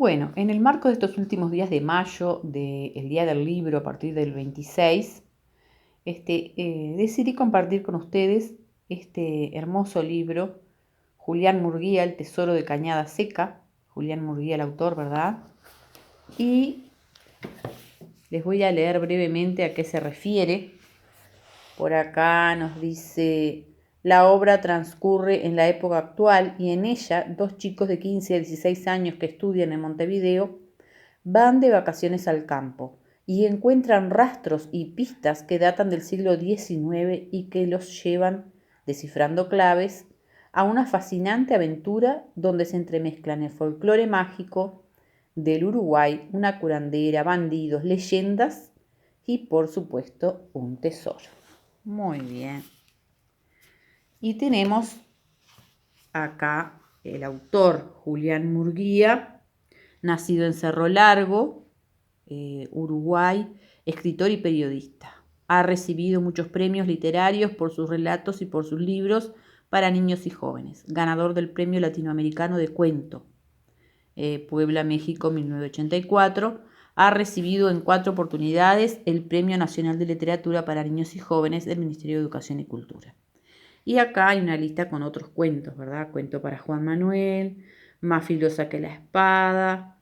Bueno, en el marco de estos últimos días de mayo, del Día del Libro a partir del 26, decidí compartir con ustedes este hermoso libro, Julián Murguía, El Tesoro de Cañada Seca. Julián Murguía, el autor, ¿verdad? Y les voy a leer brevemente a qué se refiere. Por acá nos dice: la obra transcurre en la época actual y en ella dos chicos de 15 a 16 años que estudian en Montevideo van de vacaciones al campo y encuentran rastros y pistas que datan del siglo XIX y que los llevan, descifrando claves, a una fascinante aventura donde se entremezclan el folclore mágico del Uruguay, una curandera, bandidos, leyendas y, por supuesto, un tesoro. Muy bien. Y tenemos acá el autor Julián Murguía, nacido en Cerro Largo, Uruguay, escritor y periodista. Ha recibido muchos premios literarios por sus relatos y por sus libros para niños y jóvenes. Ganador del Premio Latinoamericano de Cuento, Puebla, México, 1984. Ha recibido en 4 oportunidades el Premio Nacional de Literatura para Niños y Jóvenes del Ministerio de Educación y Cultura. Y acá hay una lista con otros cuentos, ¿verdad? Cuento para Juan Manuel, Más filosa que la espada,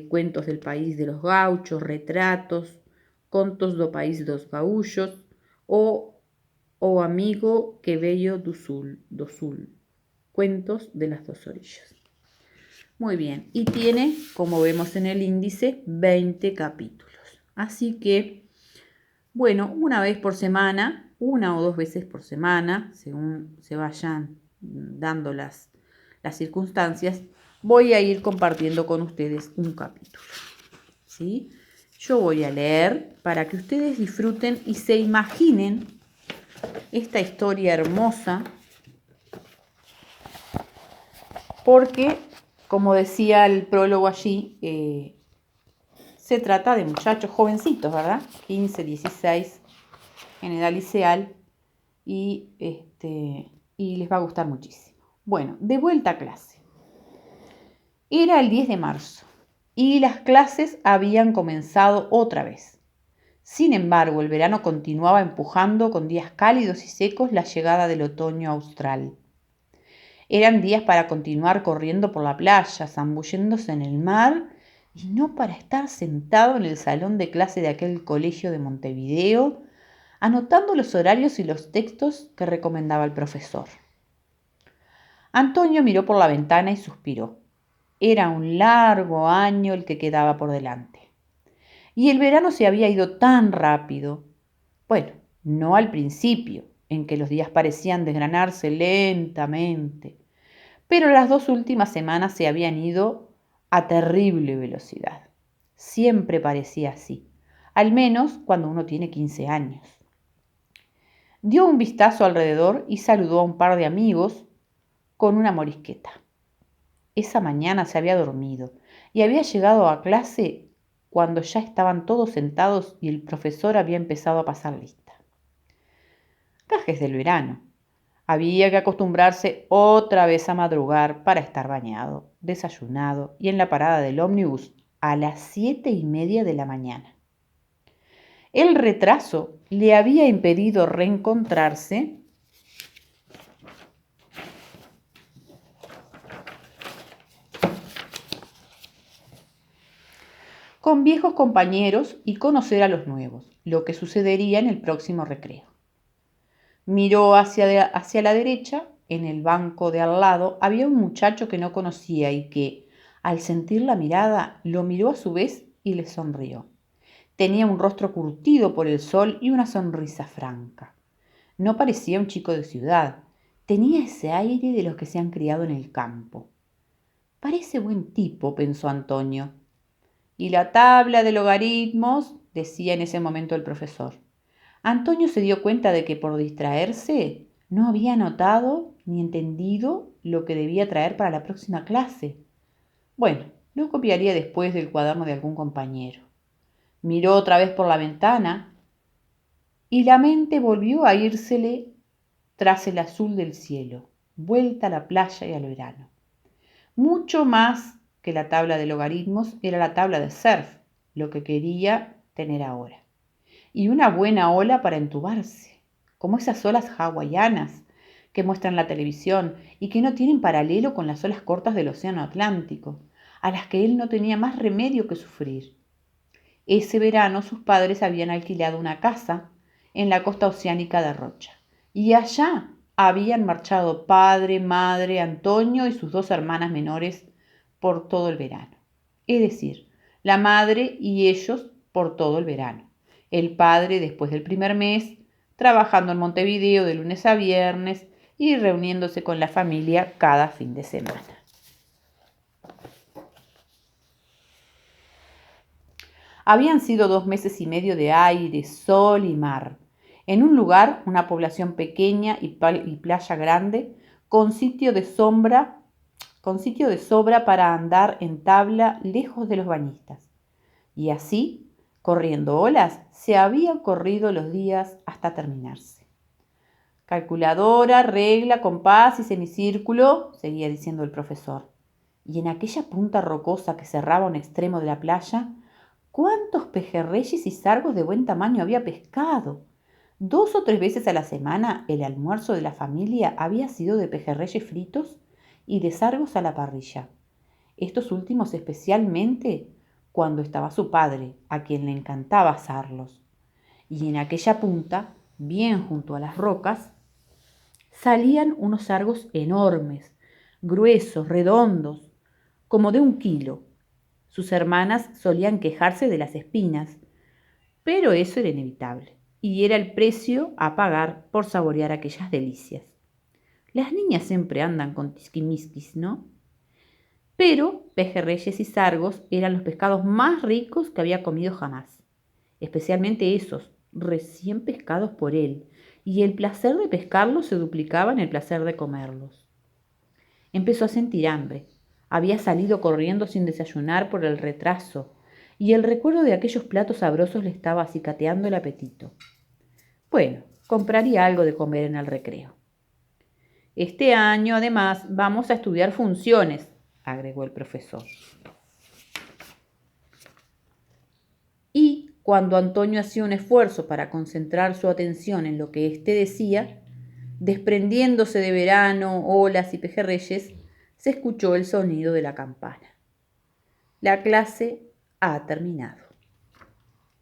cuentos del país de los gauchos, retratos, contos do país dos gaúchos, o amigo que bello do sul, cuentos de las dos orillas. Muy bien, y tiene, como vemos en el índice, 20 capítulos. Así que, bueno, una vez por semana, 1 o 2 veces por semana, según se vayan dando las circunstancias, voy a ir compartiendo con ustedes un capítulo, ¿sí? Yo voy a leer para que ustedes disfruten y se imaginen esta historia hermosa, porque, como decía el prólogo allí, se trata de muchachos jovencitos, ¿verdad? 15, 16, en edad liceal, y les va a gustar muchísimo. Bueno, de vuelta a clase. Era el 10 de marzo y las clases habían comenzado otra vez. Sin embargo, el verano continuaba empujando con días cálidos y secos la llegada del otoño austral. Eran días para continuar corriendo por la playa, zambulléndose en el mar, y no para estar sentado en el salón de clase de aquel colegio de Montevideo, anotando los horarios y los textos que recomendaba el profesor. Antonio miró por la ventana y suspiró. Era un largo año el que quedaba por delante. Y el verano se había ido tan rápido. Bueno, no al principio, en que los días parecían desgranarse lentamente, pero las 2 últimas semanas se habían ido a terrible velocidad. Siempre parecía así, al menos cuando uno tiene 15 años. Dio un vistazo alrededor y saludó a un par de amigos con una morisqueta. Esa mañana se había dormido y había llegado a clase cuando ya estaban todos sentados y el profesor había empezado a pasar lista. Gajes del verano. Había que acostumbrarse otra vez a madrugar para estar bañado, desayunado y en la parada del ómnibus a las 7:30 de la mañana. El retraso le había impedido reencontrarse con viejos compañeros y conocer a los nuevos, lo que sucedería en el próximo recreo. Miró hacia la derecha. En el banco de al lado había un muchacho que no conocía y que, al sentir la mirada, lo miró a su vez y le sonrió. Tenía un rostro curtido por el sol y una sonrisa franca. No parecía un chico de ciudad. Tenía ese aire de los que se han criado en el campo. Parece buen tipo, pensó Antonio. Y la tabla de logaritmos, decía en ese momento el profesor. Antonio se dio cuenta de que por distraerse no había notado ni entendido lo que debía traer para la próxima clase. Bueno, lo copiaría después del cuaderno de algún compañero. Miró otra vez por la ventana y la mente volvió a írsele tras el azul del cielo, vuelta a la playa y al verano. Mucho más que la tabla de logaritmos era la tabla de surf, lo que quería tener ahora. Y una buena ola para entubarse, como esas olas hawaianas que muestran la televisión y que no tienen paralelo con las olas cortas del Océano Atlántico, a las que él no tenía más remedio que sufrir. Ese verano sus padres habían alquilado una casa en la costa oceánica de Rocha, y allá habían marchado padre, madre, Antonio y sus 2 hermanas menores por todo el verano. Es decir, la madre y ellos por todo el verano. El padre después del primer mes, trabajando en Montevideo de lunes a viernes y reuniéndose con la familia cada fin de semana. Habían sido 2 meses y medio de aire, sol y mar. En un lugar, una población pequeña y playa grande, con sitio de sobra para andar en tabla lejos de los bañistas. Y así, corriendo olas, se habían corrido los días hasta terminarse. Calculadora, regla, compás y semicírculo, seguía diciendo el profesor. Y en aquella punta rocosa que cerraba un extremo de la playa, ¿cuántos pejerreyes y sargos de buen tamaño había pescado? 2 o 3 veces a la semana el almuerzo de la familia había sido de pejerreyes fritos y de sargos a la parrilla. Estos últimos especialmente cuando estaba su padre, a quien le encantaba asarlos. Y en aquella punta, bien junto a las rocas, salían unos sargos enormes, gruesos, redondos, como de 1 kilo. Sus hermanas solían quejarse de las espinas, pero eso era inevitable, y era el precio a pagar por saborear aquellas delicias. Las niñas siempre andan con tisquimisquis, ¿no? Pero pejerreyes y sargos eran los pescados más ricos que había comido jamás, especialmente esos, recién pescados por él, y el placer de pescarlos se duplicaba en el placer de comerlos. Empezó a sentir hambre. Había salido corriendo sin desayunar por el retraso, y el recuerdo de aquellos platos sabrosos le estaba acicateando el apetito. Bueno, compraría algo de comer en el recreo. Este año, además, vamos a estudiar funciones, agregó el profesor. Y cuando Antonio hacía un esfuerzo para concentrar su atención en lo que éste decía, desprendiéndose de verano, olas y pejerreyes, se escuchó el sonido de la campana. La clase ha terminado.